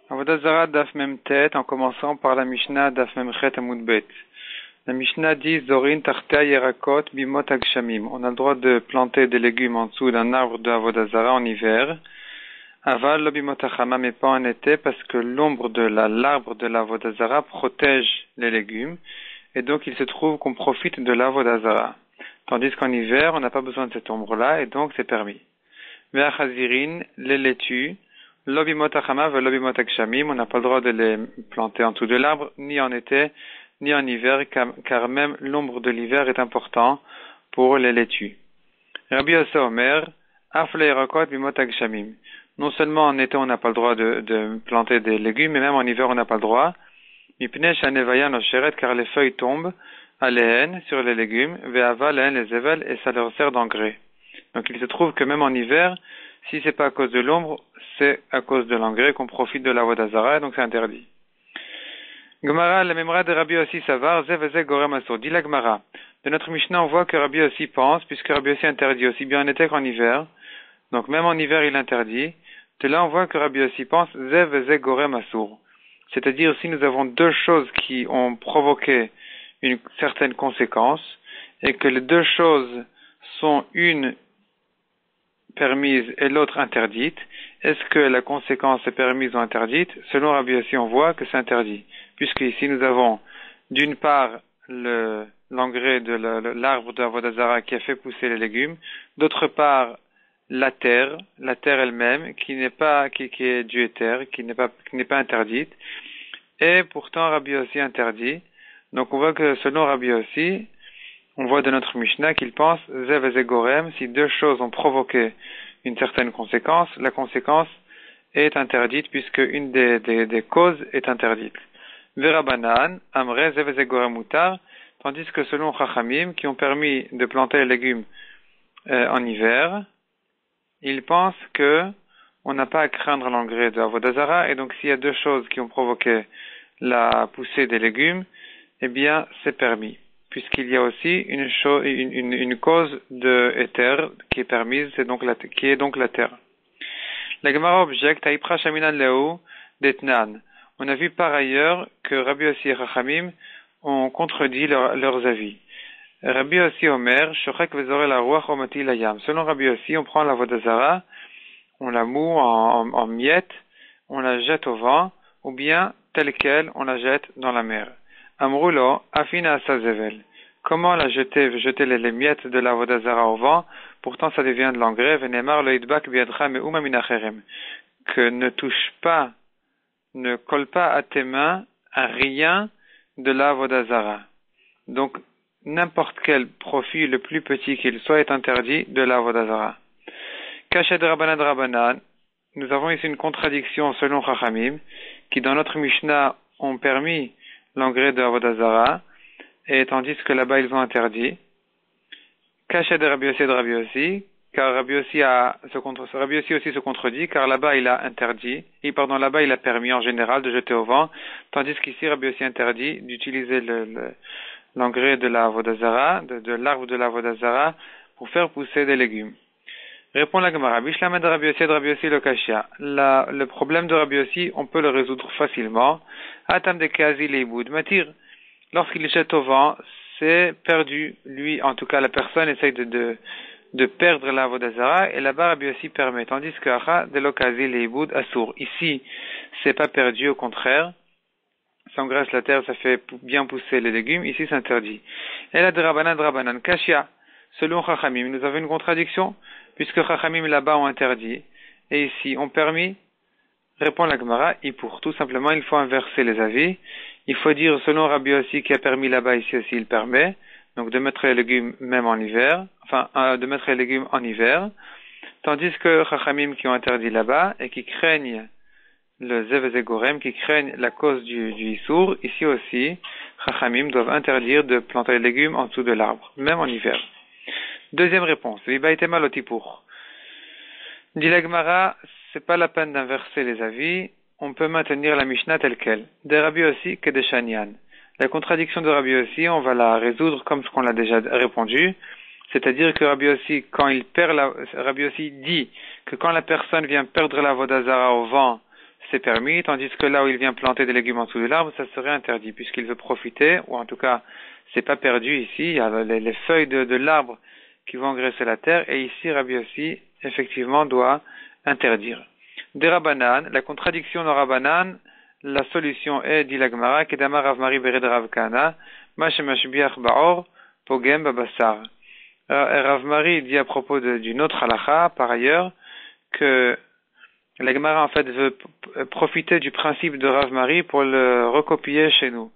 Avodah Zarah Daf Mem Tet, en commençant par la Mishnah Daf Mem Chet Amud Bet. La Mishnah dit Zorin Tartea Yerakot Bimot Agshamim. On a le droit de planter des légumes en dessous d'un arbre de Avodah Zarah en hiver. Aval lo Bimot Achama, mais pas en été, parce que l'ombre de l'arbre de l'Avodah Zarah protège les légumes, et donc il se trouve qu'on profite de l'Avodah Zarah. Tandis qu'en hiver, on n'a pas besoin de cette ombre-là, et donc c'est permis. Ve'achazirin, les laitues, Lobimot achama ve lobimot akshamim, on n'a pas le droit de les planter en dessous de l'arbre, ni en été, ni en hiver, car même l'ombre de l'hiver est important pour les laitues. Rabbi Yossé Omer, af le'erakot bimot akshamim. Non seulement en été on n'a pas le droit de planter des légumes, mais même en hiver on n'a pas le droit. Mipnei shanevaya nosheret, car les feuilles tombent à l'éhen sur les légumes, ve'ava l'éhen les ével, et ça leur sert d'engrais. Donc il se trouve que même en hiver, si c'est pas à cause de l'ombre, c'est à cause de l'engrais qu'on profite de l'Avodah Zarah, donc c'est interdit. Gemara, la mémoire de Rabbi Yossi Savar, Zeveze Gorem Asur. Dit la Gemara. De notre Mishnah, on voit que Rabbi Yossi pense, puisque Rabbi Yossi interdit aussi bien en été qu'en hiver. Donc même en hiver, il interdit. De là, on voit que Rabbi Yossi pense, Zeveze Gorem Asur. C'est-à-dire, si nous avons deux choses qui ont provoqué une certaine conséquence, et que les deux choses sont une permise et l'autre interdite, est-ce que la conséquence est permise ou interdite? Selon Rabbi Yossi, on voit que c'est interdit. Puisque ici nous avons d'une part l'engrais de l'arbre de Avodah Zarah qui a fait pousser les légumes, d'autre part la terre elle-même qui est du éther, qui n'est pas interdite, et pourtant Rabbi Yossi interdit. Donc on voit que selon Rabbi Yossi, on voit de notre Mishnah qu'il pense Zev et Zegorem, si deux choses ont provoqué une certaine conséquence, la conséquence est interdite puisque une des causes est interdite. Verabanan, Amre, Zev et Zegorem Mutar, tandis que selon Chachamim, qui ont permis de planter les légumes en hiver, ils pensent que on n'a pas à craindre l'engrais de Avodah Zarah, et donc s'il y a deux choses qui ont provoqué la poussée des légumes, eh bien c'est permis. Puisqu'il y a aussi une cause de éther qui est permise, qui est donc la terre. La Gemara objecte, Aipra Shaminan Leu d'Etnan. On a vu par ailleurs que Rabbi Yossi et Chachamim ont contredit leurs avis. Rabbi Yossi Omer, Shochek vezore la ruach omati layam. Selon Rabbi Yossi, on prend l'Avodah Zarah, on la moue en miettes, on la jette au vent, ou bien telle quelle, on la jette dans la mer. Amrulo, afina sazevel. Comment jeter les miettes de l'Avodah Zarah au vent? Pourtant, ça devient de l'engrais. Venemar lo idbak biadcha me'uma min acherem. Que ne colle pas à tes mains à rien de l'Avodah Zarah. Donc, n'importe quel profit, le plus petit qu'il soit, est interdit de l'Avodah Zarah. Kashed Rabbanan Rabbanan. Nous avons ici une contradiction selon Chachamim, qui dans notre Mishnah ont permis l'engrais de Avodah Zarah, et tandis que là-bas ils ont interdit. Cachet de Rabbi Yossi et de Rabbi Yossi, car Rabbi Yossi aussi se contredit, car là-bas il a interdit, là-bas il a permis en général de jeter au vent, tandis qu'ici Rabbi Yossi interdit d'utiliser l'engrais de la Avodah Zarah, de l'arbre de la Avodah Zarah, pour faire pousser des légumes. Répond la Gemara, Bishlamed de Rabbi Yossi et de Rabbi Yossi le Kashia. Le problème de Rabbi Yossi, on peut le résoudre facilement. Atam de Kazi Leiboud Matir. Lorsqu'il jette au vent, c'est perdu. Lui, en tout cas, la personne essaye de perdre la Avodah Zarah, et là-bas, Rabbi Yossi permet. Tandis que Acha de l'Okazi Leiboud Assour. Ici, c'est pas perdu, au contraire. Ça engraisse la terre, ça fait bien pousser les légumes. Ici, c'est interdit. Et là, Drabanan, Kashia. Selon Chachamim, nous avons une contradiction, puisque Chachamim là-bas ont interdit, et ici ont permis. Répond la Gemara, pour tout simplement, il faut inverser les avis. Il faut dire, selon Rabbi Yossi qui a permis là-bas, ici aussi il permet, donc de mettre les légumes même en hiver, de mettre les légumes en hiver, tandis que Chachamim qui ont interdit là-bas, et qui craignent le Zev et Zegorem, qui craignent la cause du Issour, ici aussi, Chachamim doivent interdire de planter les légumes en dessous de l'arbre, même en hiver. Deuxième réponse, Vibaïtema Lotipour. Dit la Gemara, c'est pas la peine d'inverser les avis, on peut maintenir la Mishnah telle quelle. De Rabbi Yossi que de Shanian. La contradiction de Rabbi Yossi, on va la résoudre comme ce qu'on l'a déjà répondu, c'est-à-dire que Rabbi Yossi, Rabbi Yossi dit que quand la personne vient perdre la Avodah Zarah au vent, c'est permis, tandis que là où il vient planter des légumes en dessous de l'arbre, ça serait interdit, puisqu'il veut profiter, ou en tout cas, c'est pas perdu ici, il y a les feuilles de l'arbre qui vont engraisser la terre, et ici, Rabbi Yossi, effectivement, doit interdire. Des Rabbanan, la contradiction dans Rabbanan, la solution est, dit la Gemara, Kedama Rav Mari Bered Rav Kana, Mashemashbiach Baor, Pogem Babassar. Rav Mari dit à propos d'une autre halakha, par ailleurs, que la Gemara en fait veut profiter du principe de Rav Mari pour le recopier chez nous.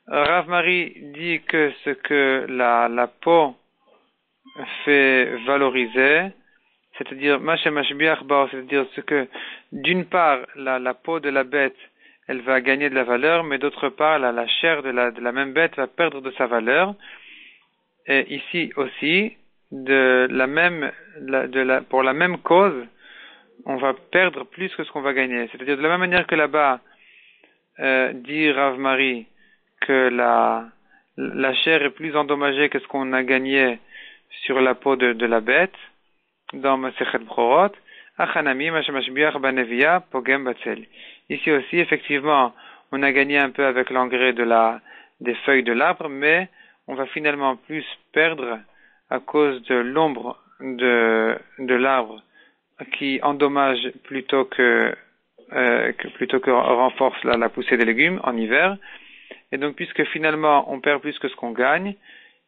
Rav Mari dit que ce que la peau fait valoriser, c'est-à-dire c'est-à-dire ce que d'une part la peau de la bête elle va gagner de la valeur, mais d'autre part la chair de la même bête va perdre de sa valeur. Et ici aussi pour la même cause, on va perdre plus que ce qu'on va gagner. C'est-à-dire de la même manière que là-bas dit Rav Mari que la chair est plus endommagée que ce qu'on a gagné sur la peau de la bête dans Masechet Brorot, Achanami Mashmashbiach Banevia Pogem Batzel. Ici aussi, effectivement, on a gagné un peu avec l'engrais des feuilles de l'arbre, mais on va finalement plus perdre à cause de l'ombre de l'arbre qui endommage plutôt que renforce la poussée des légumes en hiver. Et donc, puisque finalement on perd plus que ce qu'on gagne,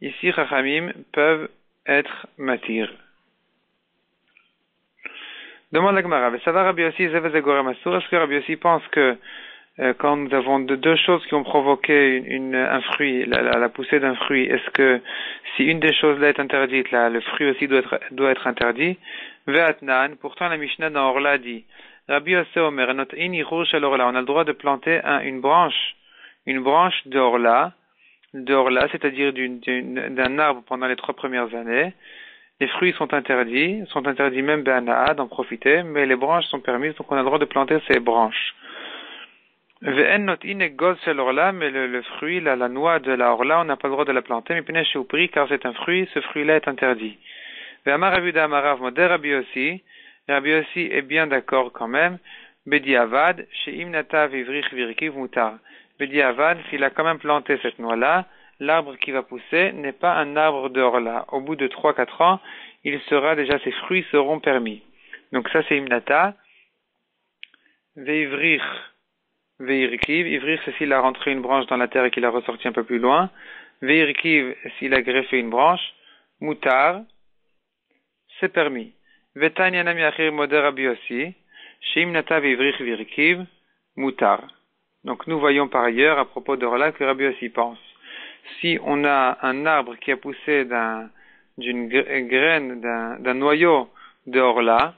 ici, Chachamim peuvent être matir. Demande la Gemara, est-ce que Rabbi Yossi pense que quand nous avons deux choses qui ont provoqué un fruit, la poussée d'un fruit, est-ce que si une des choses là est interdite, là, le fruit aussi doit être interdit? Ve'atnan, pourtant la Mishnah dans Orla dit, Rabbi Yossi Omer, on a le droit de planter une branche d'Orla, c'est-à-dire d'un arbre pendant les 3 premières années. Les fruits sont interdits même Be'ana'a d'en profiter, mais les branches sont permises, donc on a le droit de planter ces branches. Ve'en notin goz shel orla, mais le fruit, la noix de la orla, on n'a pas le droit de la planter, mais pnei sheupri, car c'est un fruit, ce fruit-là est interdit. Ve'amar Rabbi Yehuda amar Rav Moder Rabbi Yossi est bien d'accord quand même, Bediavad, she'im nata vivrich virkiv mutar. Bediavad, s'il a quand même planté cette noix-là, l'arbre qui va pousser n'est pas un arbre de orla. Au bout de 3-4 ans, ses fruits seront permis. Donc ça c'est imnata. Veivrich, veirkiv. Ivrir, c'est s'il a rentré une branche dans la terre et qu'il a ressorti un peu plus loin. Veirkiv, s'il a greffé une branche. Mutar, c'est permis. Vetanya nami achir moder Rabbi Yossi. Sheimnata veivrich veirkiv. Mutar. Donc nous voyons par ailleurs à propos d'orla que Rabbi Yossi pense. Si on a un arbre qui a poussé d'une graine, d'un noyau de orla,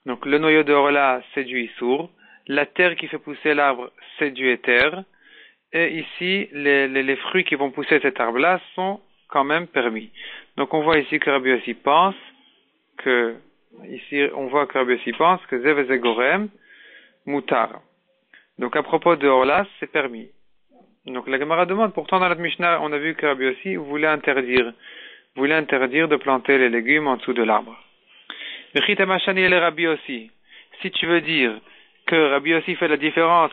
donc le noyau de orla c'est du issour, la terre qui fait pousser l'arbre c'est du éther, et ici les fruits qui vont pousser cet arbre-là sont quand même permis. Donc on voit ici que Rabbi Yossi pense que Zeveze Gorem Mutar. Donc à propos de orla c'est permis. Donc la Gemara demande, pourtant dans notre Mishnah, on a vu que Rabbi Yossi voulait interdire de planter les légumes en dessous de l'arbre. Si tu veux dire que Rabbi Yossi fait la différence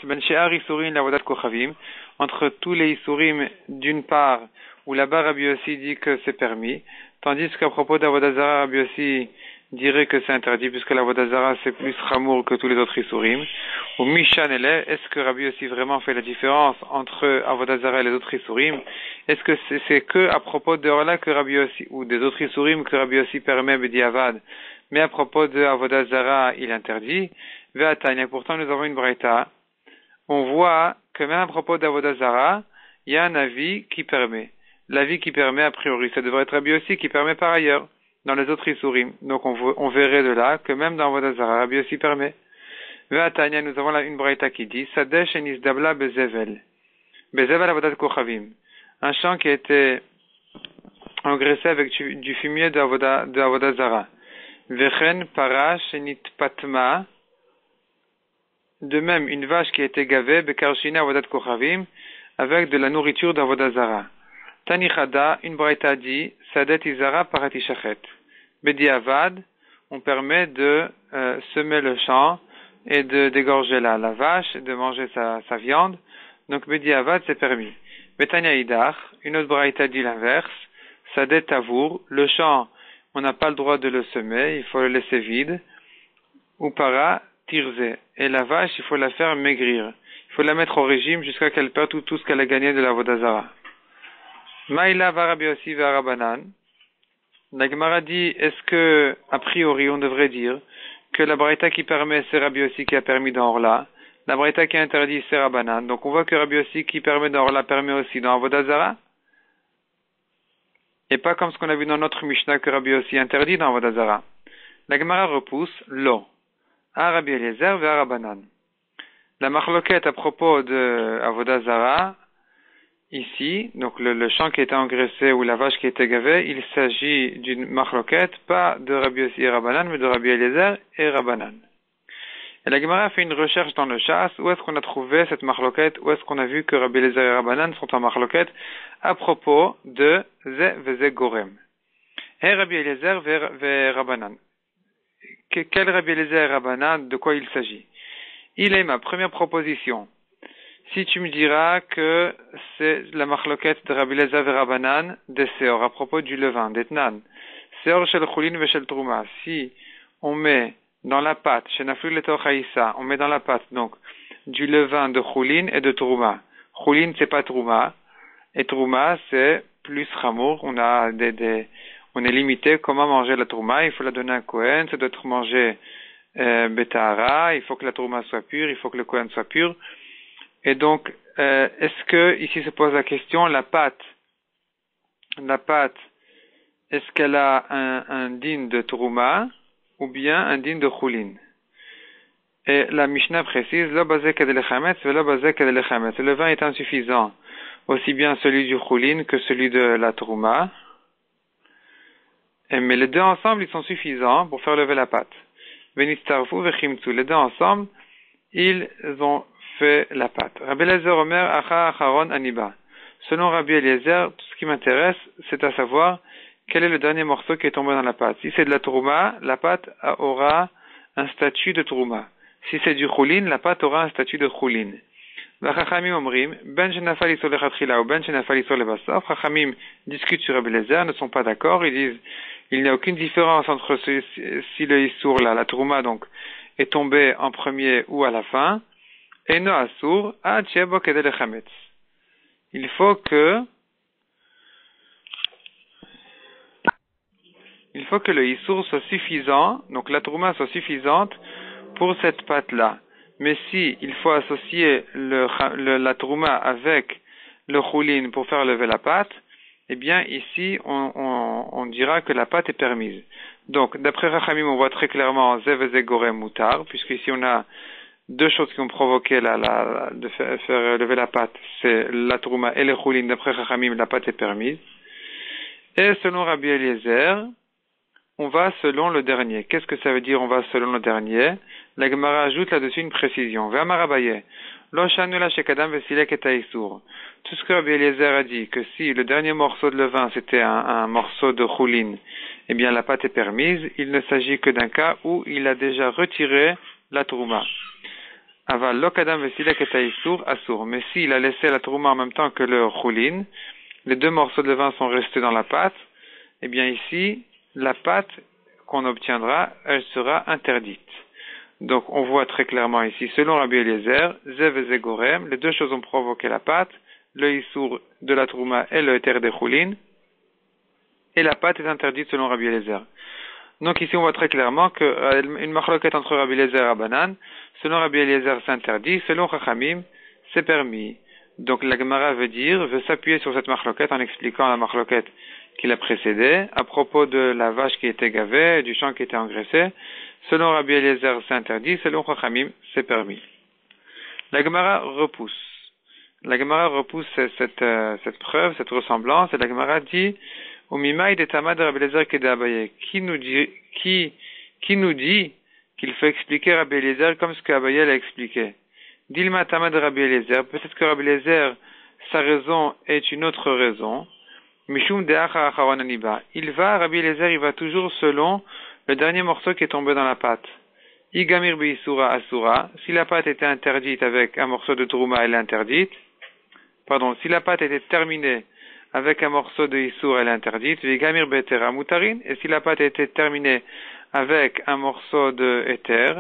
entre tous les isurim d'une part, où là-bas Rabbi Yossi dit que c'est permis, tandis qu'à propos d'Avodah Zara, Rabbi Yossi dirait que c'est interdit, puisque l'Avodah Zara c'est plus chamour que tous les autres isurim. Ou Mishan Ele, est-ce que Rabbi Yossi vraiment fait la différence entre Avodah Zara et les autres isurim? Est-ce que c'est que à propos de Orla que Rabbi Yossi, ou des autres isurim que Rabbi Yossi permet Bediavad, mais à propos de Avodah Zara, il interdit? Ve'atanya, pourtant nous avons une braïta. On voit que même à propos d'Avodah Zara, il y a un avis qui permet. L'avis qui permet, a priori, ça devrait être Rabbi Yossi qui permet par ailleurs dans les autres isurim. Donc on verrait de là que même dans Avodah Zara, Rabbi Yossi permet. Ve'atanya, nous avons là une braïta qui dit Sadesh en isdabla bezevel. Bezevel avodat kochavim. Un champ qui a été engraissé avec du fumier de Avodah Zara. Vechen parash enit patma. De même, une vache qui a été gavée, bekarshina avodat kochavim, avec de la nourriture d'Avodah Zara. Tanichada, une braïta dit Sadet izara paratishachet. Bediavad, on permet de semer le champ et d'égorger la vache et de manger sa viande. Donc Bediavad c'est permis. Betania Idar, une autre braïta dit l'inverse. Sadet Tavour, le champ, on n'a pas le droit de le semer, il faut le laisser vide. Ou para Tirze, et la vache, il faut la faire maigrir. Il faut la mettre au régime jusqu'à qu'elle perde tout ce qu'elle a gagné de la Vodazara. Maïla va Rabbi Yossi va Rabbanan. La Gemara dit, est-ce que, a priori, on devrait dire que la braïta qui permet, c'est Rabbi Yossi qui a permis dans Orla. La braïta qui interdit, c'est Rabbanan. Donc on voit que Rabbi Yossi qui permet dans Orla permet aussi dans Vodazara. Et pas comme ce qu'on a vu dans notre Mishnah que Rabbi Yossi interdit dans Vodazara. La Gemara repousse l'eau. À Rabbi Eliezer vers Rabbanan. La marloquette à propos de Avodazara, ici, donc le champ qui était engraissé ou la vache qui était gavée, il s'agit d'une marloquette, pas de Rabbi Yossi et Rabbanan, mais de Rabbi Eliezer et Rabbanan. Et la Gemara a fait une recherche dans le chasse, où est-ce qu'on a trouvé cette marloquette, où est-ce qu'on a vu que Rabbi Eliezer et Rabbanan sont en marloquette à propos de Ze Veze Gorem. Et Rabbi Eliezer vers Rabbanan. Quel Rabbi Eliezer et Rabbanan, de quoi il s'agit? Il est ma première proposition. Si tu me diras que c'est la marloquette de Rabbi Eliezer et Rabbanan des Seor, à propos du levain, d'Etnan. Seor shel Chulin ve shel Trouma. Si on met dans la pâte, chez Naflu leto Chaïsa, on met dans la pâte, donc, du levain de Chulin et de Trouma. Chulin, c'est pas Trouma. Et Trouma, c'est plus Chamour. On est limité comment manger la Trouma. Il faut la donner à un Kohen, ça doit être mangé Betahara, il faut que la Trouma soit pure, il faut que le Kohen soit pur. Et donc, est-ce que, ici se pose la question, la pâte, est-ce qu'elle a un din de Trouma ou bien un din de Chulin? Et la Mishnah précise, lo bazek de lechametz, lo bazek de lechametz. Le vin est insuffisant, aussi bien celui du Chulin que celui de la Trouma. Mais les deux ensemble, ils sont suffisants pour faire lever la pâte. Venistarfu vechimtsu. Les deux ensemble, ils ont fait la pâte. Rabbi Eliezer Omer, acha acharon aniba. Selon Rabbi Eliezer, tout ce qui m'intéresse, c'est à savoir quel est le dernier morceau qui est tombé dans la pâte. Si c'est de la trouma, la pâte aura un statut de trouma. Si c'est du choulin, la pâte aura un statut de choulin. Chachamim omrim, ben shenafal isor lechatchila ou ben shenafal isor lebasof. Chachamim discutent sur Rabbi Eliezer, ne sont pas d'accord. Ils disent, il n'y a aucune différence entre si le issour là, la trouma donc, est tombé en premier ou à la fin. Et no assour, ad shebo kedel lechametz. Il faut que le issour soit suffisant, donc la trouma soit suffisante pour cette pâte-là. Mais si il faut associer la trouma avec le choulin pour faire lever la pâte, eh bien ici on dira que la pâte est permise. Donc d'après Rachamim on voit très clairement Ze Veze Gorem Mutar, puisqu'ici on a deux choses qui ont provoqué de faire lever la pâte, c'est la trouma et le choulin. D'après Rachamim la pâte est permise. Et selon Rabbi Eliezer, on va selon le dernier. Qu'est-ce que ça veut dire on va selon le dernier? La Gemara ajoute là-dessus une précision. Ve'amarabaye, lo shanula shekadam vesilek et aïsour. Tout ce que Rabbi Eliezer a dit, que si le dernier morceau de levain c'était un morceau de choulin, eh bien la pâte est permise. Il ne s'agit que d'un cas où il a déjà retiré la trouma. Aval lo kadam vesilek et aïsour assour. Mais s'il a laissé la trouma en même temps que le choulin, les deux morceaux de levain sont restés dans la pâte, eh bien ici, la pâte qu'on obtiendra, elle sera interdite. Donc, on voit très clairement ici, selon Rabbi Eliezer, Zev et Zegorem, les deux choses ont provoqué la pâte, le issour de la trouma et le éther des choulin, et la pâte est interdite selon Rabbi Eliezer. Donc ici, on voit très clairement qu'une marloquette entre Rabbi Eliezer et Rabbanan, selon Rabbi Eliezer, c'est interdit, selon Chachamim, c'est permis. Donc, la Gemara veut s'appuyer sur cette marloquette en expliquant la marloquette qui l'a précédée, à propos de la vache qui était gavée, du champ qui était engraissé. Selon Rabbi Eliezer, c'est interdit, selon Chachamim, c'est permis. La Gemara repousse cette preuve, cette ressemblance, et la Gemara dit, Umimaï de Tamad Rabbi Eliezer Kede Abaye. Qui nous dit qu'il faut expliquer Rabbi Eliezer comme ce que Abaye l'a expliqué? Dilma Tamad Rabbi Eliezer, peut-être que Rabbi Eliezer, sa raison est une autre raison. Mishum de'acha acharon aniba. Rabbi Eliezer, il va toujours selon le dernier morceau qui est tombé dans la pâte. Igamir Beisura Asura. Si la pâte était interdite avec un morceau de Trouma, elle est interdite. Pardon, si la pâte était terminée avec un morceau de Issour, elle est interdite. Igamir Betera Mutarin. Et si la pâte était terminée avec un morceau de éther,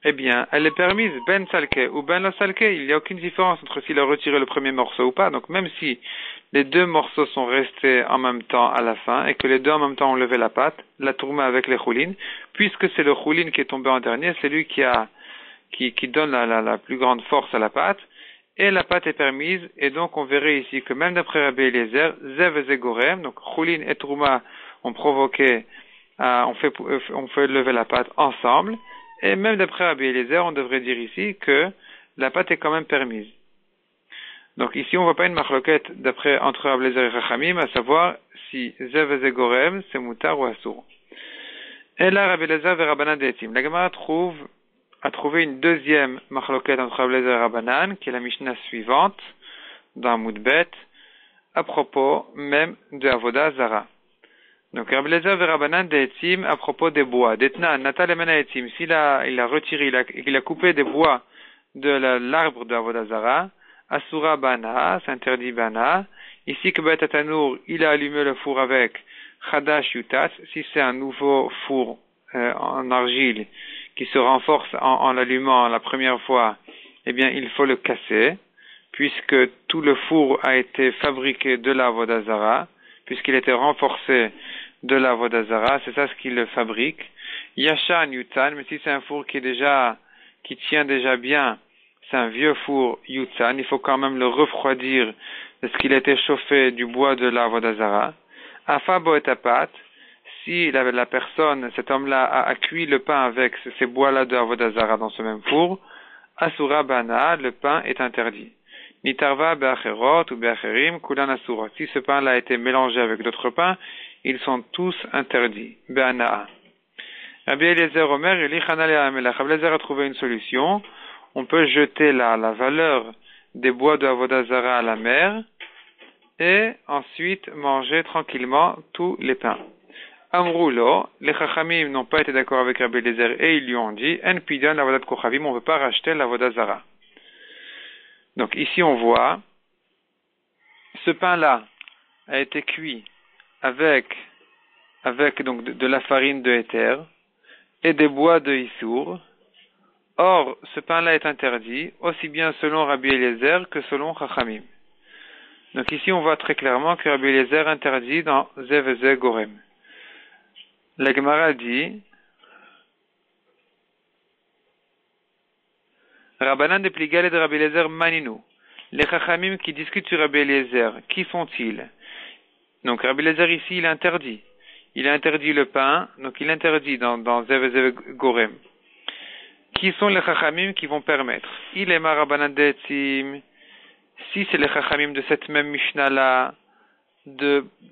eh bien, elle est permise, ben salke ou ben la salke, il n'y a aucune différence entre s'il a retiré le premier morceau ou pas. Donc, même si les deux morceaux sont restés en même temps à la fin, et que les deux en même temps ont levé la pâte, la tourma avec les choulines, puisque c'est le chouline qui est tombé en dernier, c'est lui qui donne la plus grande force à la pâte, et la pâte est permise, et donc on verrait ici que même d'après Rabbi Eliezer, zev et zegorem, donc chouline et tourma ont provoqué, on fait lever la pâte ensemble, et même d'après Rabbi Eliezer, on devrait dire ici que la pâte est quand même permise. Donc ici, on ne voit pas une marloquette entre Rabbi Eliezer et Chachamim, à savoir si Zev et Zegorem, c'est Moutar ou Assour. Et là, Rabbi Eliezer et Rabbanan d'Etim. La Gemara a trouvé une deuxième marloquette entre Rabbi Eliezer et Rabbanan, qui est la Mishnah suivante, dans Moudbet, à propos même de Avoda Zara. Donc, Rabbi Eliezer et Rabbanan d'Etim à propos des bois. D'Etnan, Natal Emena Etim, il a retiré, il a coupé des bois de l'arbre de Avoda Zara, Asura Bana, c'est interdit Bana. Ici, que Bet Atanour, il a allumé le four avec Chadash Yutat, si c'est un nouveau four en argile qui se renforce en l'allumant la première fois, eh bien, il faut le casser, puisque tout le four a été fabriqué de la Avoda Zara, puisqu'il était renforcé de la Avoda Zara, c'est ça ce qui le fabrique. Yashan Yutan, mais si c'est un four qui tient déjà bien, c'est un vieux four Yutan, il faut quand même le refroidir parce qu'il a été chauffé du bois de la Avoda Zara. Afabo et apat, si la personne, cet homme-là, a cuit le pain avec ces bois-là de Avoda Zara dans ce même four, Asura Bana, le pain est interdit. Nitarva be'acherot ou be'acherim kulan asura. Si ce pain-là a été mélangé avec d'autres pains, ils sont tous interdits. Be'ana'a. Rabbi Eliezer Omer, Elichana le'amelach. Rabbi Eliezer a trouvé une solution. On peut jeter la valeur des bois de Avoda Zara à la mer et ensuite manger tranquillement tous les pains. Amroulo, les Chachamim n'ont pas été d'accord avec Rabbi Eliezer et ils lui ont dit En pidan l'avodat kochavim, on ne peut pas racheter l'Avoda Zara. Donc ici on voit, ce pain-là a été cuit avec donc de la farine de éther et des bois de Issour. Or, ce pain-là est interdit, aussi bien selon Rabbi Eliezer que selon Chachamim. Donc ici on voit très clairement que Rabbi Eliezer interdit dans Zev et Ze Gorem. La Gemara dit Rabbanan de Pligal et de Rabbi Eliezer Maninu. Les Chachamim qui discutent sur Rabbi Eliezer, qui sont-ils? Donc Rabbi Eliezer ici, il interdit. Il interdit le pain, donc il interdit dans Zev et Ze Gorem. Qui sont les Chachamim qui vont permettre? Il est Rabbanan de Etim. Si c'est les Chachamim de cette même Mishnah-là,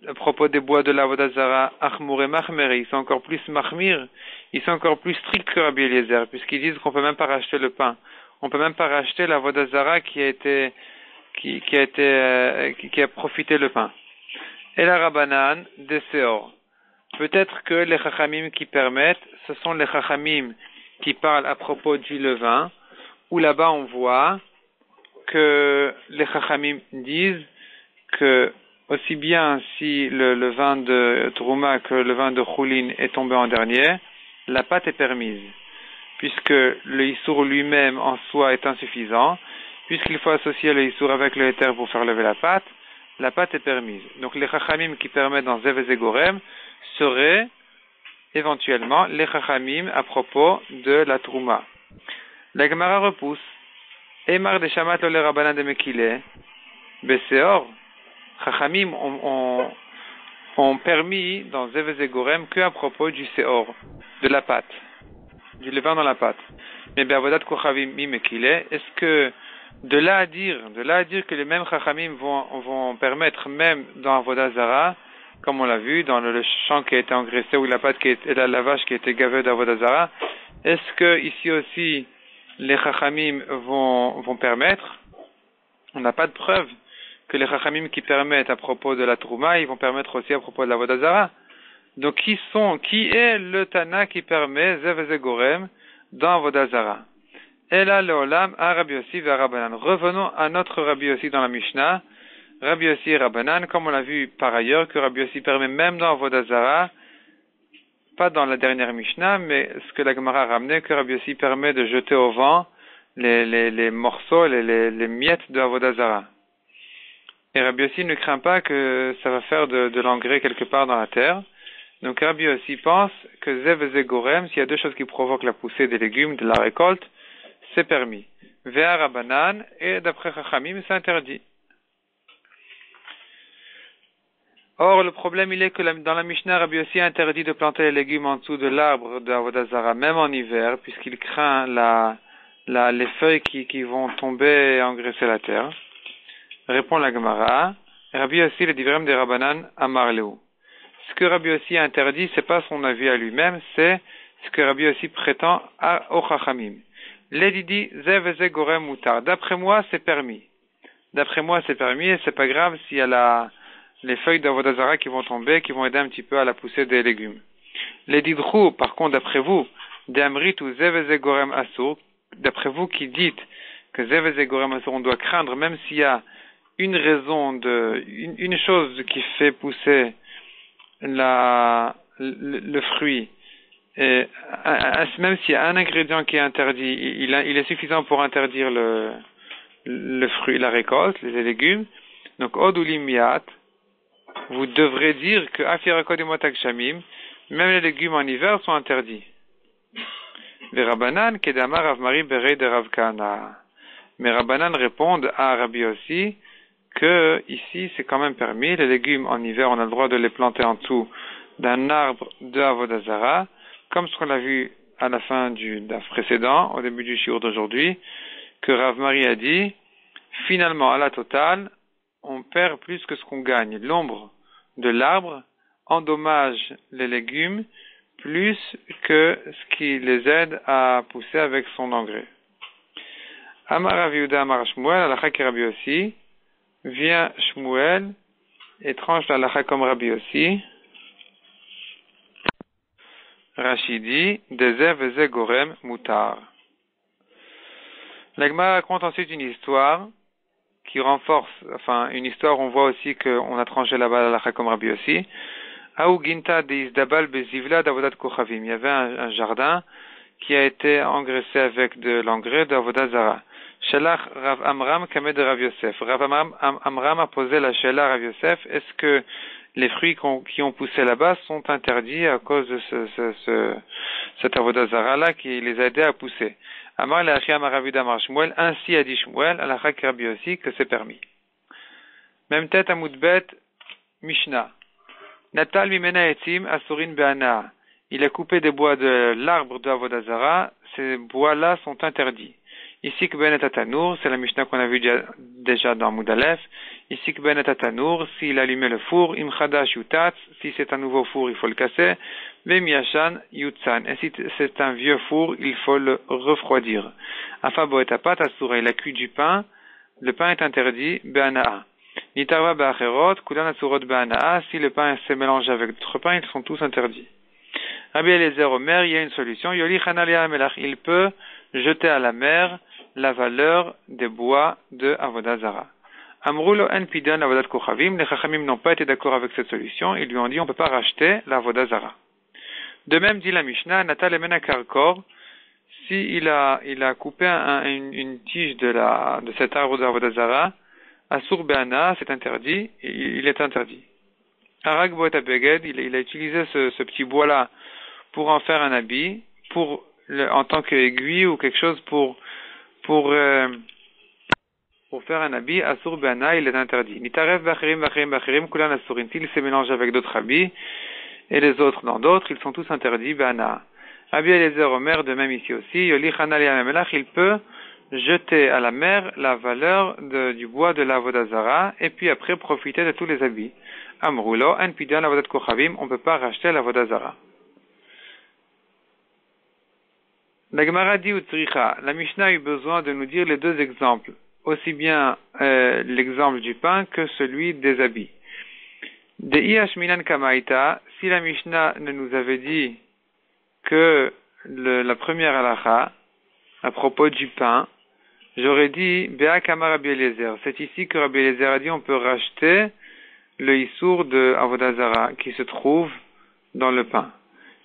à propos des bois de l'Avoda Zara, Achmour et Mahmer, ils sont encore plus mahmir, ils sont encore plus stricts que Rabbi Eliezer, puisqu'ils disent qu'on peut même pas racheter le pain. On peut même pas racheter l'Avoda Zara qui a profité le pain. Et la Rabbanan de Seor. Peut-être que les Chachamim qui permettent, ce sont les Chachamim qui parlent à propos du levain, où là-bas on voit que les Chachamim disent que aussi bien si le vin de Trouma que le vin de Choulin est tombé en dernier, la pâte est permise, puisque le Issour lui-même en soi est insuffisant, puisqu'il faut associer le Issour avec le éther pour faire lever la pâte est permise. Donc les Chachamim qui permettent dans Zev et Ze Gorem seraient éventuellement les Chachamim à propos de la Trouma. La Gemara repousse. Emar de Shamat le Rabbanan de Mekile, Beseor. Chachamim ont permis dans Zev et Ze Gorem que à propos du Seor, de la pâte, du levain dans la pâte. Mais Be'avodat Kochavim Mekile, est-ce que de là à dire que les mêmes Chachamim vont permettre même dans Avoda Zara, comme on l'a vu dans le champ qui a été engraissé ou la pâte la vache qui a été gavée d'Avoda Zara, est-ce que ici aussi les Chachamim vont permettre? On n'a pas de preuve que les Chachamim qui permettent à propos de la Trouma, ils vont permettre aussi à propos de l'Avoda Zara. Donc qui est le Tana qui permet Zev et Ze Gorem dans Avodah Zara. Ela leolam a Rabbi Yossi ve Rabbanan. Revenons à notre Rabbi Yossi dans la Mishnah. Rabbi Yossi et Rabbanan, comme on l'a vu par ailleurs, que Rabbi Yossi permet même dans Avodah Zara, pas dans la dernière Mishnah, mais ce que la Gemara a ramené, que Rabbi Yossi permet de jeter au vent les morceaux, les miettes de Avodah Zara. Et Rabbi Yossi ne craint pas que ça va faire de l'engrais quelque part dans la terre. Donc Rabbi Yossi pense que Zev et Zegorem, s'il y a deux choses qui provoquent la poussée des légumes, de la récolte, c'est permis. Vea Rabbanan, et d'après Chachamim, c'est interdit. Or, le problème, il est que dans la Mishnah, Rabbi Yossi interdit de planter les légumes en dessous de l'arbre de Avodah Zara, même en hiver, puisqu'il craint les feuilles qui vont tomber et engraisser la terre. Répond la Gemara, Rabbi Yossi, le divrem de Rabbanan, Amar Leu. Ce que Rabbi Yossi a interdit, c'est pas son avis à lui-même, c'est ce que Rabbi Yossi prétend au Chachamim. L'Edidi, Zev Ze Gorem Mutar. D'après moi, c'est permis. D'après moi, c'est permis, et c'est pas grave s'il y a les feuilles d'Avodah Zara qui vont tomber, qui vont aider un petit peu à la poussée des légumes. Les didrou, par contre, d'après vous, d'Amrit ou Zev Gorem Asur, d'après vous qui dites que Zev Gorem Asur, on doit craindre, même s'il y a une raison une chose qui fait pousser le fruit, et même s'il y a un ingrédient qui est interdit, il est suffisant pour interdire le fruit, la récolte, les légumes. Donc, Odulim Miat, vous devrez dire que Afirakod et Motak Shamim, même les légumes en hiver sont interdits. Les Rabbanan, Kedamar Ravmari Berei de Rav Kahana. Mais Rabbanan répondent à Rabbi Yossi que ici c'est quand même permis. Les légumes en hiver, on a le droit de les planter en dessous d'un arbre de Avodah Zara, comme ce qu'on a vu à la fin du DAF précédent, au début du shiur d'aujourd'hui, que Rav Mari a dit, finalement, à la totale, on perd plus que ce qu'on gagne. L'ombre de l'arbre endommage les légumes plus que ce qui les aide à pousser avec son engrais. Amar Rav Yehuda Amar Shmuel, Alakha ki Rabbi Yossi, vient Shmuel et tranche l'Alakha comme Rabbi Yossi. Rachidi, Dezev Eze Gorem Mutar. La Gemara raconte ensuite une histoire qui renforce, une histoire où on voit aussi qu'on a tranché là-bas l'Alakha comme Rabbi Yossi. Aou Ginta de Isdabal Bezivla d'Avodat Kochavim. Il y avait un jardin qui a été engraissé avec de l'engrais d'Avodah Zara. Shalach Rav Amram Kamed de Rav Yosef. Rav Amram a posé la Shela à Rav Yosef. Est-ce que les fruits qui ont poussé là-bas sont interdits à cause de cet Avodah Zara-là qui les a aidés à pousser? Amar Le'achi Amar Rav Yehuda Amar Shmuel. Ainsi a dit Shmuel, Alakha ki Rabbi Yossi, que c'est permis. Même tête à Moudbet, Mishnah. Natal Mimena Etzim Asurin Be'ana. Il a coupé des bois de l'arbre de Avodah Zara. Ces bois-là sont interdits. Ici que Benet Atanour, c'est la Mishnah qu'on a vu déjà dans Moudalef. Ici que Benet Atanour, s'il allumait le four, Imchadash Yutatz, si c'est un nouveau four, il faut le casser. Vemiashan Yutzan. Et si c'est un vieux four, il faut le refroidir. Afabo et Apat Asura, il a cuit du pain. Le pain est interdit, Be'ana'a. Nitarva Ba'acherot, Kulan Asurot Be'ana'a, si le pain s'est mélangé avec d'autres pains, ils sont tous interdits. Rabbi Eliezer Omer, il y a une solution. Yoli Chanalia Melach, il peut jeter à la mer la valeur des bois de Avodah Zara. Amrulo en pidan Avodat Kochavim, les Chachamim n'ont pas été d'accord avec cette solution, ils lui ont dit on ne peut pas racheter l'Avodah Zara. De même dit la Mishnah, Natal Emena Karkor, si il a coupé une tige de cet arbre d'Avodah Zara, Asur Be'ana, c'est interdit, il est interdit. Arag Boet Abeged, il a utilisé ce petit bois-là pour en faire un habit, en tant qu'aiguille ou quelque chose pour faire un habit, Asur Be'ana, il est interdit. Nitaref Bachirim, Kulan Asurin, s'il se mélange avec d'autres habits, et les autres dans d'autres, ils sont tous interdits, Be'ana. Rabbi Eliezer Omer, de même ici aussi, Yoli Chanal Yamelach, il peut jeter à la mer la valeur du bois de l'Avodah Zara, et puis après profiter de tous les habits. Amrulo, en pidan l'Avodat Kochavim, on ne peut pas racheter l'Avodah Zara. La Gemara dit Utsricha, la Mishnah a eu besoin de nous dire les deux exemples, aussi bien l'exemple du pain que celui des habits. De Iashminan Kamaita, si la Mishnah ne nous avait dit que la première halakha, à propos du pain, j'aurais dit, Béa Kama Rabbi Eliezer. C'est ici que Rabbi Eliezer a dit, on peut racheter le issour de Avodah Zara, qui se trouve dans le pain.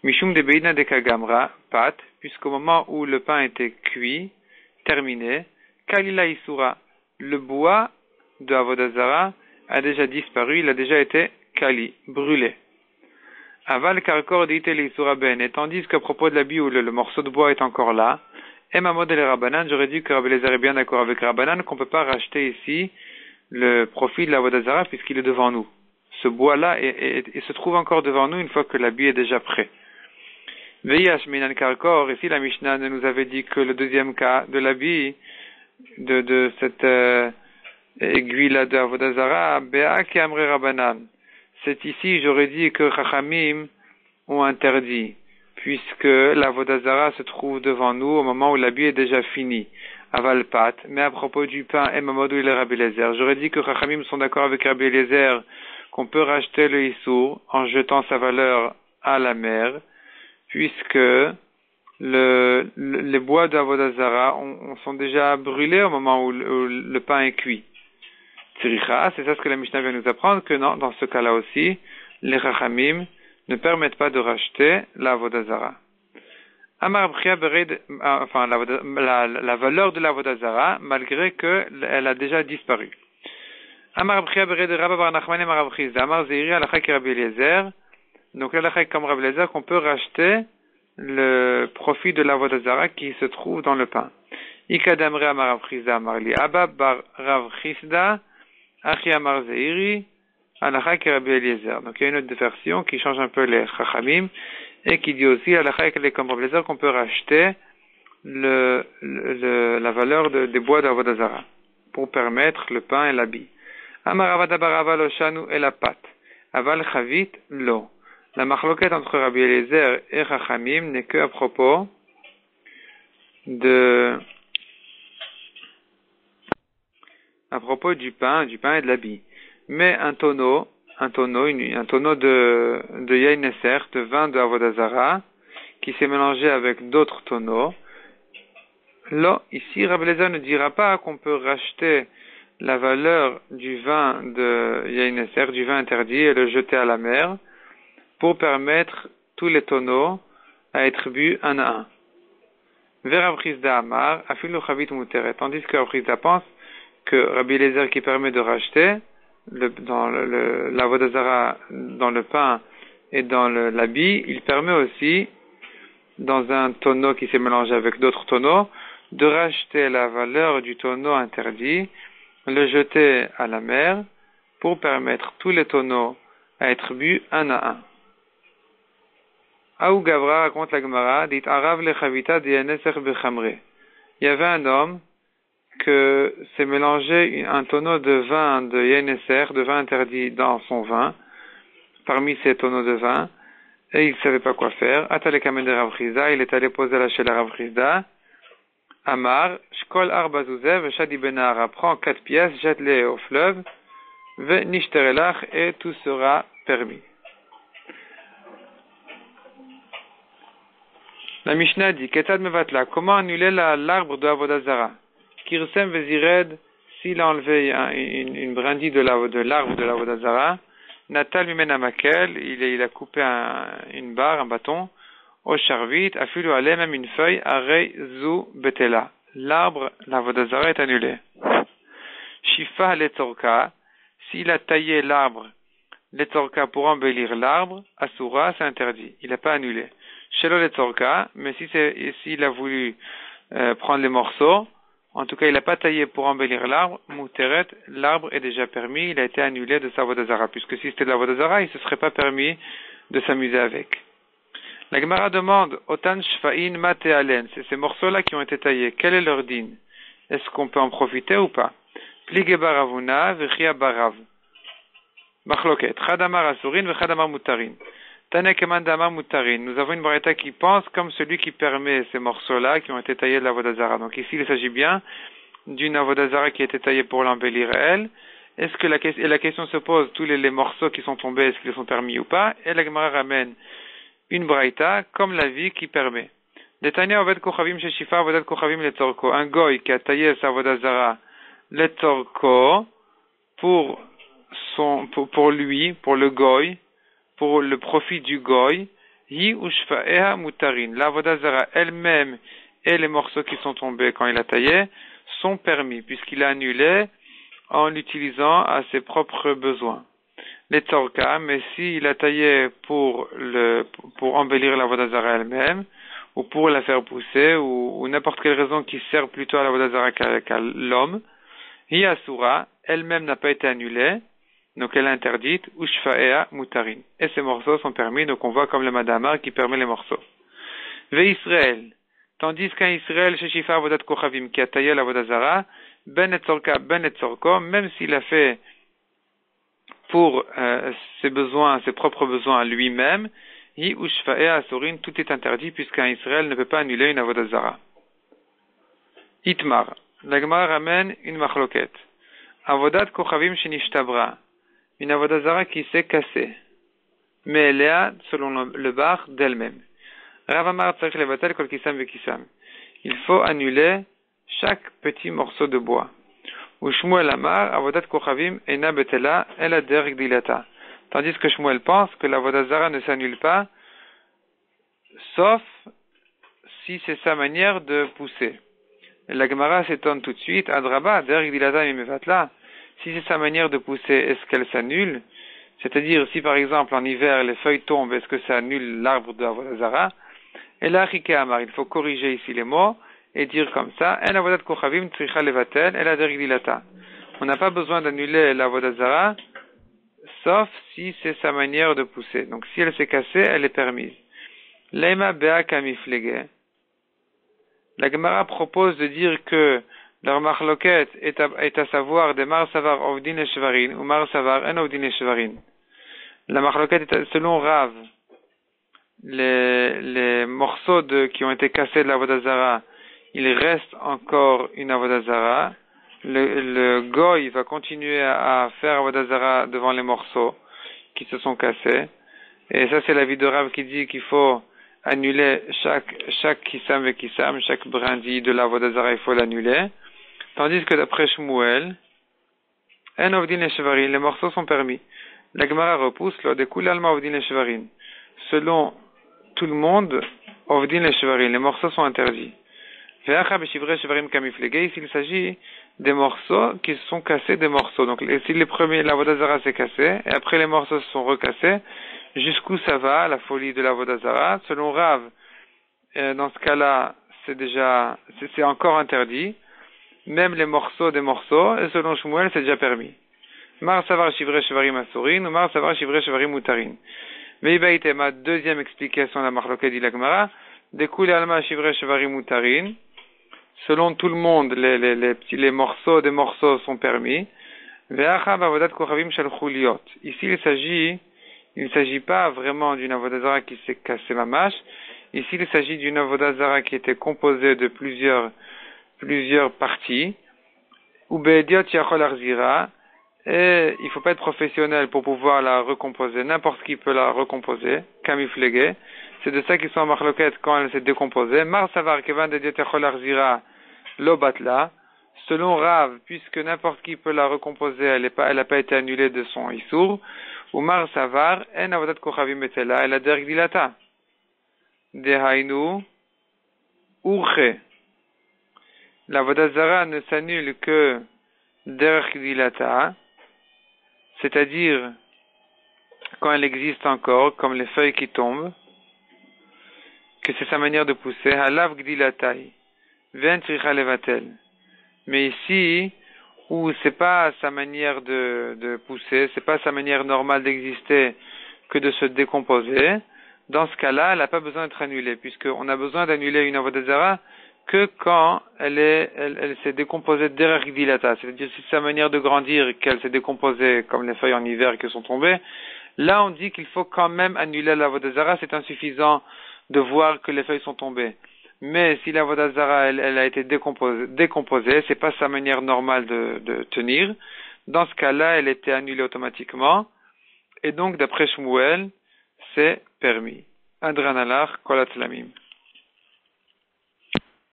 Mishum de Beina de Kagamra, pat, puisqu'au moment où le pain était cuit, terminé, Kalila Isura, le bois de Avodah Zara a déjà disparu, il a déjà été kali, brûlé. Aval Karkor Dite Isura Ben, et tandis qu'à propos de l'habit où le morceau de bois est encore là, Emamod el Rabbanan, j'aurais dit que Rabbi Eliezer est bien d'accord avec Rabbanan qu'on ne peut pas racheter ici le profit de l'Avodah Zara puisqu'il est devant nous. Ce bois-là se trouve encore devant nous une fois que l'habit est déjà prêt. Veiyash Minan Karkor, ici la Mishnah nous avait dit que le deuxième cas de l'habit, de cette aiguille-là de Avodah Zara, Be'a Ki Amre Rabbanan. C'est ici, j'aurais dit que Chachamim ont interdit, puisque l'Avodah Zara se trouve devant nous au moment où l'habit est déjà fini, aval pat. Mais à propos du pain, Emamodou et le Rabbi Eliezer, j'aurais dit que Chachamim sont d'accord avec Rabbi Eliezer qu'on peut racheter le issour en jetant sa valeur à la mer, puisque les bois d'Avodah Zara sont déjà brûlés au moment où le pain est cuit. Tzricha, c'est ça ce que la Mishnah vient nous apprendre, que non, dans ce cas-là aussi, les Chachamim ne permettent pas de racheter la Avodah Zara. La valeur de la Avodah Zara, malgré qu'elle a déjà disparu. Amar Bchia Bered Rabba Bar Nachman et Amar Bchizda, Amar Zeiri Alakha ki Rabbi Eliezer. Donc l'Alakha comme Rabbi Eliezer qu'on peut racheter le profit de la Avodah Zara qui se trouve dans le pain. Ikadamre Amar Bchizda Amar Li Abba Bar Rav Chisda Achi Amar Zeiri Alakha ki Rabbi Eliezer. Donc il y a une autre version qui change un peu les Chachamim et qui dit aussi Alakha comme Rabbi Eliezer qu'on peut racheter la valeur des bois d'Avodah Zara pour permettre le pain et l'habit. Amar Avada Bar Rava lo shanu et la pâte. Aval chavit lo. La machloquette entre Rabbi Eliezer et Chachamim n'est que à propos du pain et de l'habit. Mais un tonneau de Yain Neser, de vin de Avodah Zara, qui s'est mélangé avec d'autres tonneaux. Là, ici, Rabbi Eliezer ne dira pas qu'on peut racheter la valeur du vin de Yain Neser, du vin interdit, et le jeter à la mer, pour permettre tous les tonneaux à être bu un à un. Vers Rav Chisda Amar, afilu chavit muteret. Tandis que Rav Chisda pense que Rabbi Eliezer qui permet de racheter dans l'Avodah Zara, dans le pain et dans l'habit, il permet aussi, dans un tonneau qui s'est mélangé avec d'autres tonneaux, de racheter la valeur du tonneau interdit, le jeter à la mer, pour permettre tous les tonneaux à être bu un à un. Aou Gavra raconte la Gemara, dit Arav le Chavita d'Yaneser Bechamre. Il y avait un homme que s'est mélangé un tonneau de vin de Yaneser, de vin interdit dans son vin, parmi ces tonneaux de vin, et il ne savait pas quoi faire. Atale Kamen de Rav Chisda, il est allé poser la chez la Rav Chisda. Amar, Shkol Arba Zuzev, Shadi Benahara, prends 4 pièces, jette-les au fleuve, Ve Nishterelach, et tout sera permis. La Mishnah dit, Ketad Mevatla, comment annuler l'arbre de Avodah Zara? Kirsem Vezired, s'il a enlevé une brindille de l'arbre de l'Avodah Zara, Natal Mimena Makel, il a coupé une barre, un bâton, au charvit, afilu alé, même une feuille, arei zu betela. L'arbre, l'Avodah Zara est annulé. Shifa letzorka, s'il a taillé l'arbre, letzorka pour embellir l'arbre, asura, c'est interdit. Il n'a pas annulé. Shelo letzorka, mais s'il a voulu prendre les morceaux, en tout cas il n'a pas taillé pour embellir l'arbre, muteret, l'arbre est déjà permis, il a été annulé de sa Avodah Zara, puisque si c'était de l'Avodah Zara, il ne se serait pas permis de s'amuser avec. La Gemara demande, Otan Shfa'in Mate Alen, c'est ces morceaux-là qui ont été taillés, quel est leur din? Est-ce qu'on peut en profiter ou pas? Plige Baravuna, Vechia Barav. Machloket, Chadamar Asurin, Vechadamar Mutarin. Tanekeman Damar Mutarin. Nous avons une braïta qui pense comme celui qui permet ces morceaux-là qui ont été taillés de l'Avodah Zara. Donc ici, il s'agit bien d'une Avodah Zara qui a été taillée pour l'embellir elle. Est-ce que la question se pose, tous les morceaux qui sont tombés, est-ce qu'ils sont permis ou pas? Et la Gemara ramène une braïta comme la vie qui permet. Detania Oved Kochavim Sheshifa Avodat Kochavim Letzorko. Un goy qui a taillé sa Avodazara Letzorko pour lui, pour le goy, pour le profit du goy, Hi Ushfa'eha Mutarin. La Avodazara elle-même et les morceaux qui sont tombés quand il a taillé sont permis, puisqu'il a annulé en l'utilisant à ses propres besoins. Les tzorka, mais s'il a taillé pour embellir la vodazara elle-même, ou pour la faire pousser, ou n'importe quelle raison qui sert plutôt à la vodazara qu'à l'homme, hi asura, elle-même n'a pas été annulée, donc elle est interdite, ushfa'ea mutarin. Et ces morceaux sont permis, donc on voit comme le madamar qui permet les morceaux. Ve Israël, tandis qu'un Israël, sheshifa avodat kochavim, qui a taillé la vodazara, ben et tzorko, même s'il a fait pour ses propres besoins à lui-même, hi ushfa'e asurin, tout est interdit puisqu'un Israël ne peut pas annuler une avodazara. Itmar, la Gemara ramène une machloket. Avodat kochavim shenishtabra, une avodazara qui s'est cassée, mais elle est selon le bar d'elle-même. Rav Amar tzarich levatel kol kisam vekisam. Il faut annuler chaque petit morceau de bois. Ou Shmuel Amar, Avodat Kochavim, Ena Betela, El Ader Gdilata. Tandis que Shmuel pense que la Vodazara ne s'annule pas, sauf si c'est sa manière de pousser. Et la Gemara s'étonne tout de suite, Adraba, Ader Gdilata Mimevatla. Si c'est sa manière de pousser, est-ce qu'elle s'annule? C'est-à-dire, si par exemple en hiver les feuilles tombent, est-ce que ça annule l'arbre de la Vodazara? Et là, Rike Amar, il faut corriger ici les mots et dire comme ça, En avodat kochavim tricha levatel el ader gdilata. On n'a pas besoin d'annuler la vodazara, sauf si c'est sa manière de pousser. Donc si elle s'est cassée, elle est permise. Leima bea kamiflege. La Gemara propose de dire que leur machloket est à savoir des mar savar ovdin et shvarin ou mar savar en ovdin et shvarin. La machloket est selon Rav. Les morceaux qui ont été cassés de la vodazara, il reste encore une avodazara. Le goy va continuer à faire avodazara devant les morceaux qui se sont cassés. Et ça, c'est l'avis de Rav qui dit qu'il faut annuler chaque kisam et kisam, chaque brindille de l'avodazara, il faut l'annuler. Tandis que d'après Shmuel, en ovdin et shvarin, les morceaux sont permis. La Gemara repousse, lo de kul alma ovdin et shvarin. Selon tout le monde, ovdin et shvarin, les morceaux sont interdits. S'il s'agit des morceaux qui se sont cassés des morceaux. Donc, si les premiers, la vodazara s'est cassée, et après les morceaux se sont recassés, jusqu'où ça va, la folie de la vodazara? Selon Rav, dans ce cas-là, c'est encore interdit. Même les morceaux des morceaux, et selon Shmuel, c'est déjà permis. Mar savar shivre shvarim asurin, ou mar savar shivre shvarim mutarin. Ma deuxième explication de la marloquet dit la Gemara, Dekul alma shivre shvarim mutarin. Selon tout le monde, les morceaux des morceaux sont permis. Ici, il ne s'agit pas vraiment d'une avodazara qui s'est cassée mamash. Ici, il s'agit d'une avodazara qui était composée de plusieurs parties. Et il ne faut pas être professionnel pour pouvoir la recomposer. N'importe qui peut la recomposer. Kamiflege. C'est de ça qu'ils sont en marloquette quand elle s'est décomposée. Mar savar kevan de diotechol arzira lo batla. Selon Rav, puisque n'importe qui peut la recomposer, elle n'a pas été annulée de son issour. Ou mar savar en avodat kochavim betela el ader gdilata. Dehainu urche. La vodazara ne s'annule que der gdilata, c'est-à-dire quand elle existe encore, comme les feuilles qui tombent, que c'est sa manière de pousser, halav gdilatai, ven tricha levatel. Mais ici, où c'est pas sa manière de pousser, c'est pas sa manière normale d'exister que de se décomposer, dans ce cas-là, elle n'a pas besoin d'être annulée, puisqu'on a besoin d'annuler une avodazara que quand elle s'est décomposée derrière gdilata, c'est-à-dire si c'est sa manière de grandir qu'elle s'est décomposée comme les feuilles en hiver qui sont tombées, là on dit qu'il faut quand même annuler la vodazara, c'est insuffisant de voir que les feuilles sont tombées. Mais si la vodazara elle a été décomposée, c'est pas sa manière normale de tenir, dans ce cas-là elle était annulée automatiquement, et donc d'après Shmuel, c'est permis. Adranalach kolat lamim.